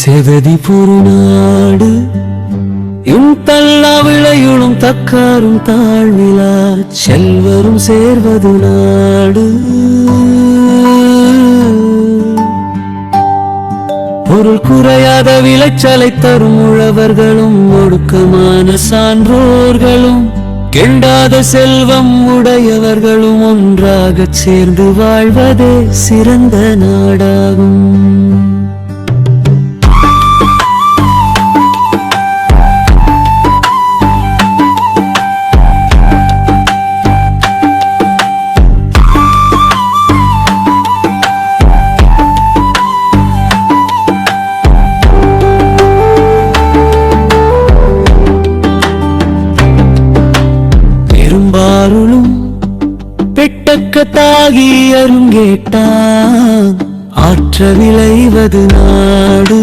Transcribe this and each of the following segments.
செவதி பொருநாடு தல்லா விளையுளும் தக்காரும் தாழ்விலா செல்வரும் சேர்வது நாடு. பொருள் குறையாத விளைச்சலை தரும் உழவர்களும் ஒடுக்கமான சான்றோர்களும் கெண்டாத செல்வம் உடையவர்களும் ஒன்றாகச் சேர்ந்து வாழ்வதே சிறந்த நாடாகும். பெரும்பாருளும் பெட்டக்கத்தாகி அருங்கேட்டான் ஆற்ற விளைவது நாடு.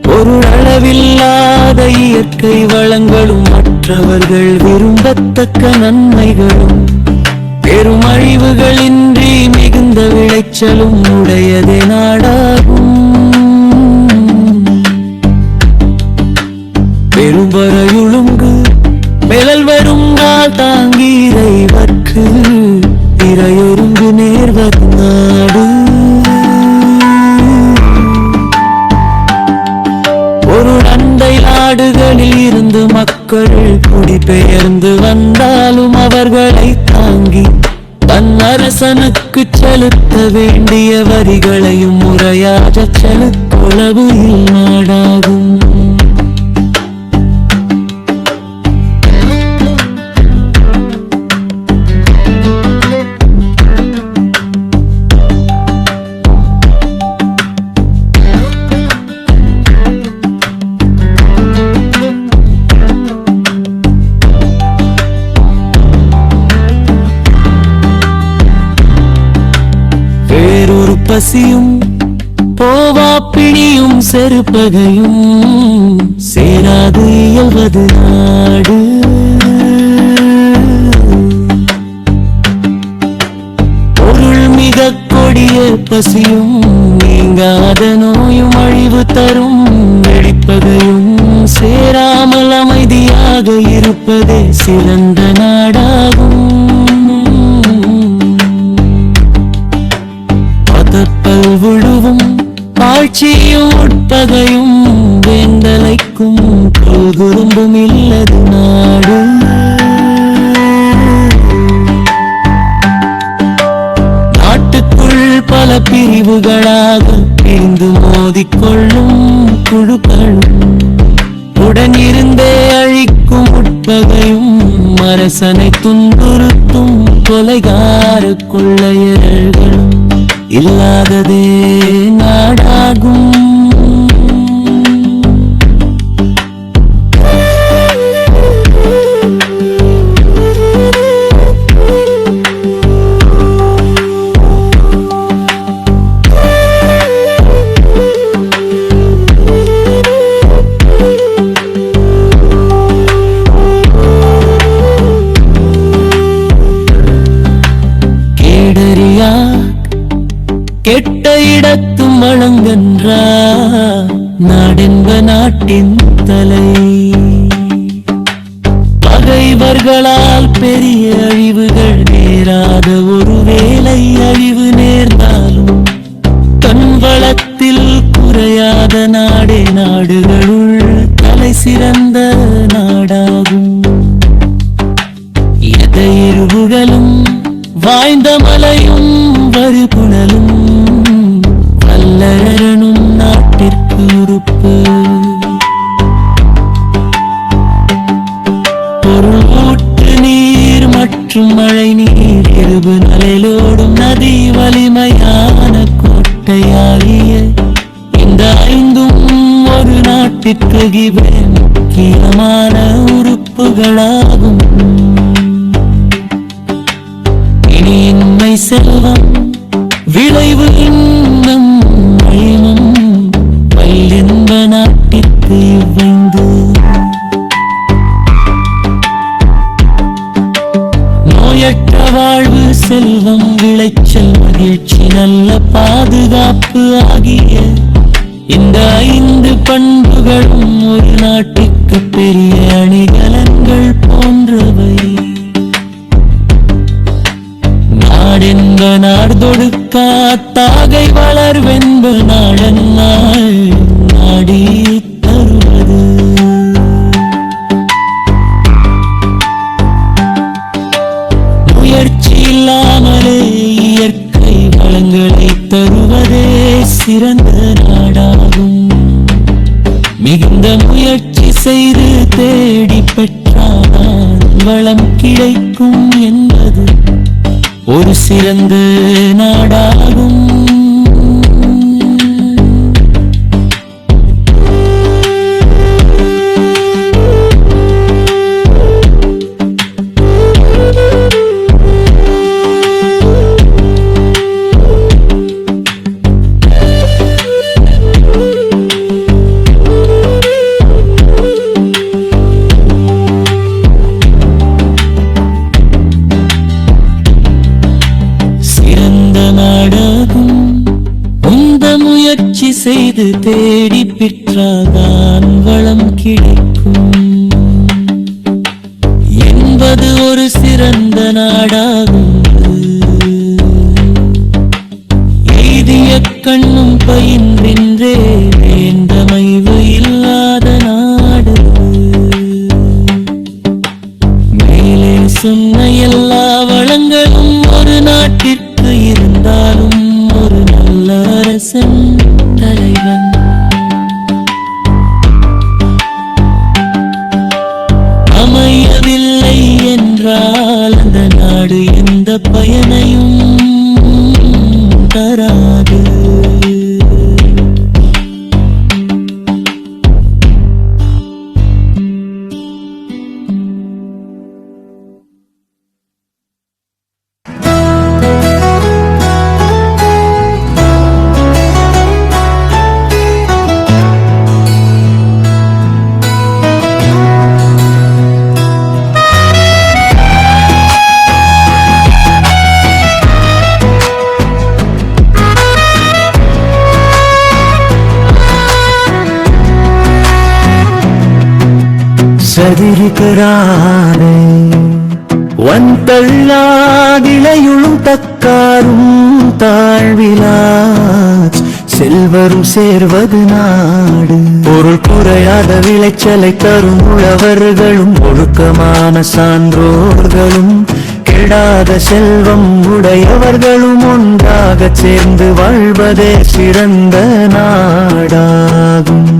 பொருளவில்லாத இயற்கை வளங்களும் மற்றவர்கள் விரும்பத்தக்க நன்மைகளும் பெருமழிவுகளின்றி மிகுந்த விளைச்சலும் உடையதே நாடாகும். பெரும்பறையுழுங்கு மெழல் வருங்கால் தாங்கி இறைவர்க்கு இறையொருங்கு நேர்வது நாடு. ஒரு அண்டை நாடுகளில் இருந்து மக்கள் குடிபெயர்ந்து வந்தாலும் அவர்களை தாங்கி தன் அரசனுக்கு செலுத்த வேண்டிய வரிகளையும் முறையாக செலுத்தொளவு நாடாகும். பசியும் போவா பிணியும் செருப்பகையும் சேராது இயல்வது நாடு. பொருள் மிக கொடிய பசியும் நீங்காத நோயும் அழிவு தரும் வெடிப்பகையும் சேராமல் அமைதியாக இருப்பதே சிறந்த நாடாகும். பல்வுழுவும் ஆட்சியும் உட்பகையும் வேந்தலைக்கும் குறும்பும் இல்லது நாடு. நாட்டுக்குள் பல பிரிவுகளாக பிரிந்து மோதிக்கொள்ளும் குழுக்களும் உடனிருந்தே அழிக்கும் உட்பகையும் அரசனை துன்புறுத்தும் கொலைகார கொள்ளையர்களும் இல்லாததே நாடாகும். கேடரியா கெட்ட இடத்தும் வழங்கன்றா நாடென்ப நாட்டின் தலை. பகைவர்களால் பெரிய அழிவுகள் நேராத ஒரு வேளை அழிவு நேர்ந்தாலும் தன் வளத்தில் குறையாத நாடே நாடுகளுள் தலை சிறந்த நாடாகும். எதையிருவுகளும் வாய்ந்த மலையும் வருபுணலும் வல்லரனும் நாட்டிற்கு உறுப்பு. பொருள் ஊற்று நீர் மற்றும் மழை நீர் இருபு நலையிலோடும் நதி வலிமையான கோட்டையாகிய இந்த ஐந்தும் ஒரு நாட்டிற்கு முக்கியமான உறுப்புகளாகும். இனிமை செல்வம் விளைவு இன்னும் மயமும் வல்லின்ப நாட்டிற்கு இவ்வைந்து. நோயற்ற வாழ்வு செல்வம் விளைச்சல் மகிழ்ச்சி நல்ல பாதுகாப்பு ஆகிய இந்த 5 பண்புகளும் ஒரு நாட்டுக்கு பெரிய அணிகலன்கள் போன்றவை. நாடென்ப நாடொடுக்கா தாகை வளர்வென்ப நாடன்னாள் நாடி தருவது. முயற்சி இல்லாமலே இயற்கை வளங்களை தருவதே சிறந்த நாடாகும். மிகுந்த முயற்சி செய்து தேடி பெற்றால் வளம் கிடைக்கும் என்பது ஒரு சிறந்த நாடாகும். முயற்சி செய்து தேடி பெற்றாதான் வளம் கிடைக்கும் என்பது ஒரு சிறந்த நாடாகும். எய்திய கண்ணும் பயின்றே வேண்டமைவு இல்லாத நாடு. மேலே சொன்ன எல்லா வளங்களும் ஒரு நாட்டிற்கு இருந்தாலும் ஒரு நல்ல அரசன் தலைவன் அமையவில்லை என்றால் அந்த நாடு எந்த பயனையும் தராது. സതിരിക്കരാതെ വൻതള്ളാതിളയുളും തക്കാരും താഴ്വിലാ செல்வரும் சேர்வது நாடு. பொருள் குறையாத விளைச்சலை தரும் உழவர்களும் ஒழுக்கமான சான்றோர்களும் கெடாத செல்வம் உடையவர்களும் ஒன்றாக சேர்ந்து வாழ்வதே சிறந்த நாடாகும்.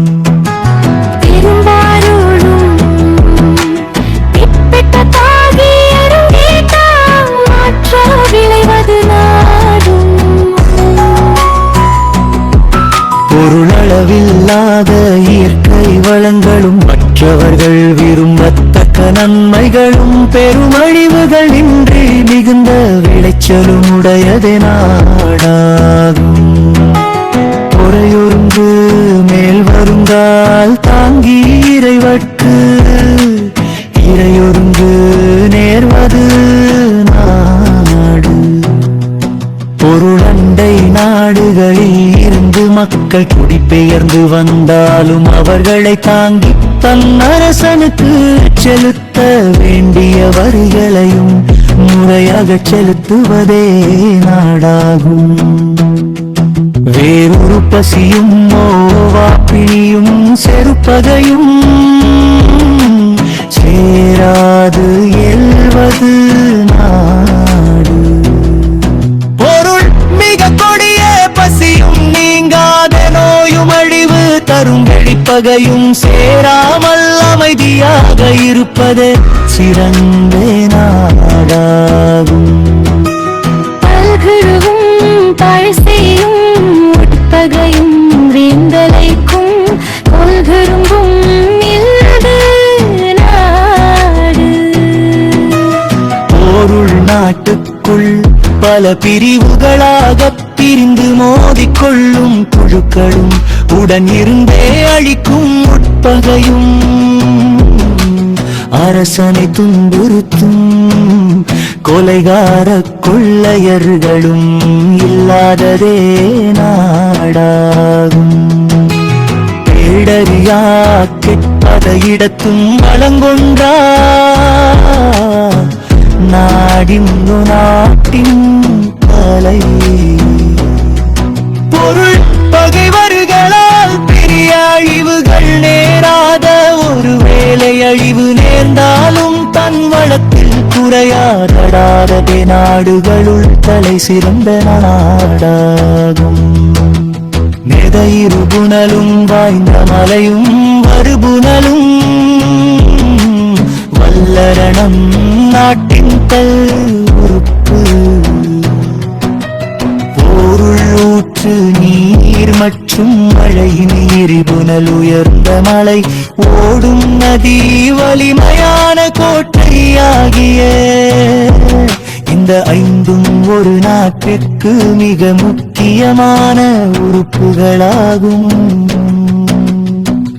பொருளளவில்லாத இயற்கை வளங்களும் மற்றவர்கள் விரும்பத்தக்க நன்மைகளும் பெருமழிவுகள் இன்றி மிகுந்த விளைச்சலும் உடையதே நாடாகும். பொறையொருங்கு மேல் வருங்கால் தாங்கி இறைவற்கு இறையொருங்கு நேர்வது நாடு. பொருளண்டை நாடுகளில் இருந்து மக்கள் குடிபெயர்ந்து வந்தாலும் அவர்களை தாங்கி தன் அரசனுக்கு செலுத்த வேண்டிய வரிகளையும் முறையாக செலுத்துவதே நாடாகும். வேறொரு பசியும் ஓவாப்பிணியும் செருப்பகையும் சேராது எல்வது நாடு. பொருள் மிக கொடிய பசியும் நீங்காத நோயும் அழிவு தரும் வெளிப்பகையும் சேராமல் அமைதியாக இருப்பது சிறந்த நாடாகும். பல்குருவும் பழசையும் உட்பகையும் வேந்தலைக்கும் கொள்கரும்பும் நாடு. பொருள் நாட்டுக்குள் பல பிரிவுகளாக பிரிந்து மோதிக்கொள்ளும் குழுக்களும் உடன் இருந்தே அழிக்கும் உட்பகையும் அரசனை துன்புறுத்தும் கொலைகார கொள்ளையர்களும் இல்லாததே நாடாகும். பேடறியா கெட்டத இடத்தும் வளங்கொன்றா நாடிந்து நாட்டின் கலை. பொருள் பகைவர்களால் பெரிய அழிவுகள் நேராத ஒருவேளை அழிவு நேர்ந்தாலும் தன் வளத்தில் குறையாதடாததே நாடுகளுள் தலை சிறந்த நாடாகும். நெதையிரு புனலும் வாய்ந்த மலையும் வருபுனலும் வல்லரணம் நாட்டின் கல் உறுப்பு. பொருள் ஊற்று நீர் மற்றும் மழையின் எரிபுனல் உயர்ந்த மலை ஓடும் நதி வலிமையான கோட்டையாகிய இந்த ஐந்தும் ஒரு நாட்டிற்கு மிக முக்கியமான உறுப்புகளாகும்.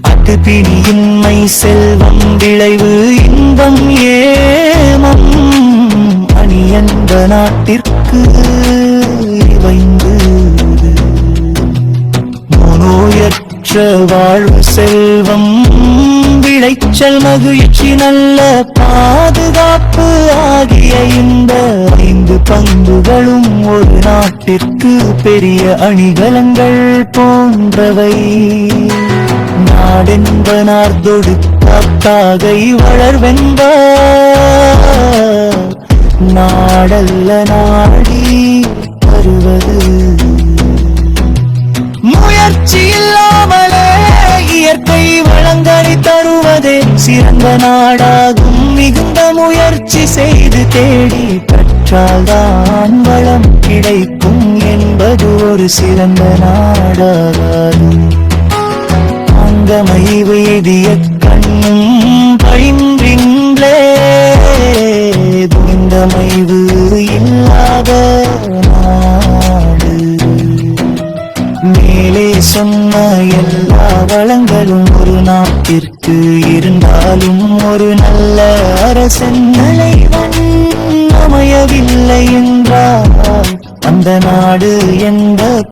அட்டுப்பிணியின்மை செல்வம் விளைவு இன்பம் ஏமம் அணி என்ற நாட்டிற்கு இவைந்து. நோயற்ற வாழ்வு செல்வம் விளைச்சல் மகிழ்ச்சி நல்ல பாதுகாப்பு ஆகிய இந்த ஐந்து பண்புகளும் ஒரு நாட்டிற்கு பெரிய அணிகலன்கள் போன்றவை. நாடென்ப நார்தொடு காத்தாகை வளர்வென்ப நாடல்ல நாடி வருவது. முயற்சி இல்லாமலே இயற்கை வளங்களை தருவதே சிறந்த நாடாகும். மிகுந்த முயற்சி செய்து தேடி கற்றால்தான் வளம் கிடைக்கும் என்பது ஒரு சிறந்த நாடாகாது. அங்கமை வேதிய கண்ணும் பழின்றின்றே துந்தமைவு இல்லாத நாடு. மேலே சொன்ன எல்லா வளங்களும் ஒரு நாட்டிற்கு இருந்தாலும் ஒரு நல்ல அரசன் தலைவன் அமையவில்லை என்றால் அந்த நாடு எந்த